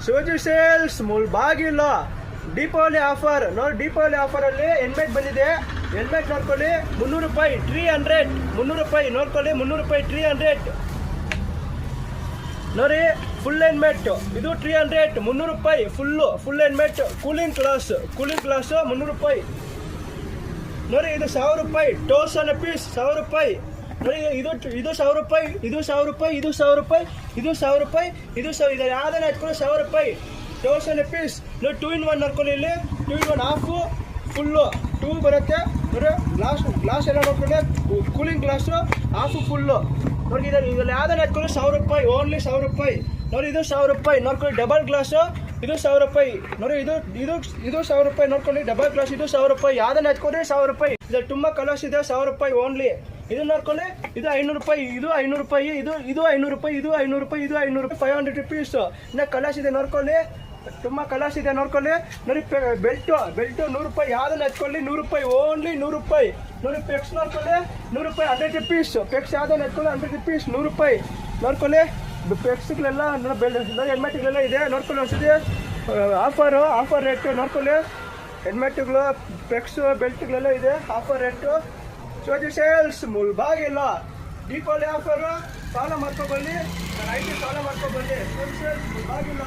Shivaji sales ಮುಳ್ಬಾಗಿಲ Deepavali offer ನೋಡಿ. Deepavali offer ಅಲ್ಲಿ ಹೆಲ್ಮೆಟ್ ಬಂದಿದೆ. ಹೆಲ್ಮೆಟ್ ನೋಡ್ಕೊಳ್ಳಿ 300 ರೂಪಾಯಿ 300. 300 ರೂಪಾಯಿ ನೋಡ್ಕೊಳ್ಳಿ, 300 ರೂಪಾಯಿ 300 ನೋಡಿ. ಫುಲ್ ಹೆಲ್ಮೆಟ್ ಇದು 300, 300 ರೂಪಾಯಿ ಫುಲ್ ಹೆಲ್ಮೆಟ್. ಕೂಲಿಂಗ್ ಗ್ಲಾಸ್ 300 ರೂಪಾಯಿ ನೋಡಿ. ಇದು 1000 ರೂಪಾಯಿ ಟೋಸ್ ಅನ್ನ ಪೀಸ್ 1000 ರೂಪಾಯಿ ನೋಡಿ. ಇದು 1000 ರೂಪಾಯಿ, ಇದು 1000 ರೂಪಾಯಿ, ಇದು 1000 ರೂಪಾಯಿ, ಇದು 1000 ರೂಪಾಯಿ, ಇದು ಯಾವ್ದಾನ ಹಚ್ಕೊಳ್ಳಿ 1000 ರೂಪಾಯಿ ಟೋಸ್ ಅನ್ನ ಪೀಸ್ ನೋಡಿ. 2 in 1 ನೋಡ್ಕೊಳ್ಳಿ. ಇಲ್ಲಿ 2 in 1 ಹಾಫು ಫುಲ್ಲು 2 ಬರುತ್ತೆ ನೋಡಿ. ಗ್ಲಾಸ್ ಎಲ್ಲ ನೋಡ್ಕೊಳ್ಳಿ. ಕೂಲಿಂಗ್ ಗ್ಲಾಸು ಹಾಫು ಫುಲ್ಲು ನೋಡಿ. ಇದ್ರಲ್ಲಿ ಯಾವ್ದಾನ ಹಚ್ಕೊಳ್ಳಿ 1000 ರೂಪಾಯಿ, ಓನ್ಲಿ 1000 ರೂಪಾಯಿ ನೋಡಿ. ಇದು 1000 ರೂಪಾಯಿ ನೋಡ್ಕೊಳ್ಳಿ. ಡಬಲ್ ಗ್ಲಾಸು ಇದು 1000 ರೂಪಾಯಿ ನೋಡಿ. ಇದು 1000 ರೂಪಾಯಿ ನೋಡ್ಕೊಳ್ಳಿ. ಡಬಲ್ ಗ್ಲಾಸ್ ಇದು 1000 ರೂಪಾಯಿ. ಯಾವ್ದನ್ನ ಹಚ್ಕೊಂಡ್ರೆ 1000 ರೂಪಾಯಿ. ಇದು ತುಂಬ ಕಲರ್ಸ್ ಇದೆ 1000 ರೂಪಾಯಿ ಓನ್ಲಿ. ಇದು ನೋಡ್ಕೊಳ್ಳಿ. ಇದು 500 ರೂಪಾಯಿ, ಇದು 500 ರೂಪಾಯಿ, ಇದು 500 ರೂಪಾಯಿ, ಇದು 500 ರೂಪಾಯಿ, ಇದು 500 ರೂಪಾಯಿ 500 rupees. ಇನ್ನು ಕಲರ್ಸ್ ಇದೆ ನೋಡ್ಕೊಳ್ಳಿ. ತುಂಬ ಕಲರ್ಸ್ ಇದೆ ನೋಡ್ಕೊಳ್ಳಿ ನೋಡಿ. ಬೆಲ್ಟು 100 ರೂಪಾಯಿ. ಯಾವ್ದನ್ನ ಹಚ್ಕೊಳ್ಳಿ 100 ರೂಪಾಯಿ ಓನ್ಲಿ 100 ರೂಪಾಯಿ ನೋಡಿ. ಪೆಕ್ಸ್ ನೋಡ್ಕೊಳ್ಳಿ 100 ರೂಪಾಯಿ 100 rupees. ಪೆಕ್ಸ್ ಯಾವ್ದನ್ನ ಹಚ್ಕೊಳ್ಳಿ 100 rupees 100 ರೂಪಾಯಿ ನೋಡ್ಕೊಳ್ಳಿ. ಪೆಕ್ಸ್ಗಳೆಲ್ಲ ನೋಡಿ. ಹೆಲ್ಮೆಟ್ಗಳೆಲ್ಲ ಇದೆ ನೋಡ್ಕೊಳ್ಳಿ. ಒಂದ್ಸತಿ ಆಫರ್ ರೇಟು ನೋಡ್ಕೊಳ್ಳಿ. ಹೆಲ್ಮೆಟ್ಗಳು, ಪೆಕ್ಸು, ಬೆಲ್ಟ್ಗಳೆಲ್ಲ ಇದೆ ಆಫರ್ ರೇಟು. ಶಿವಾಜಿ ಸೇಲ್ಸ್ ಮುಳ್ಬಾಗಿಲ ದೀಪಾವಳಿ ಆಫರು. ಸಾಲ ಮಾಡ್ಕೊಬನ್ನಿ, ನಾನು IT ಸಾಲ ಮಾಡ್ಕೊಬನ್ನಿ. ಶಿವಾಜಿ ಸೇಲ್ಸ್ ಮುಳ್ಬಾಗಿಲ.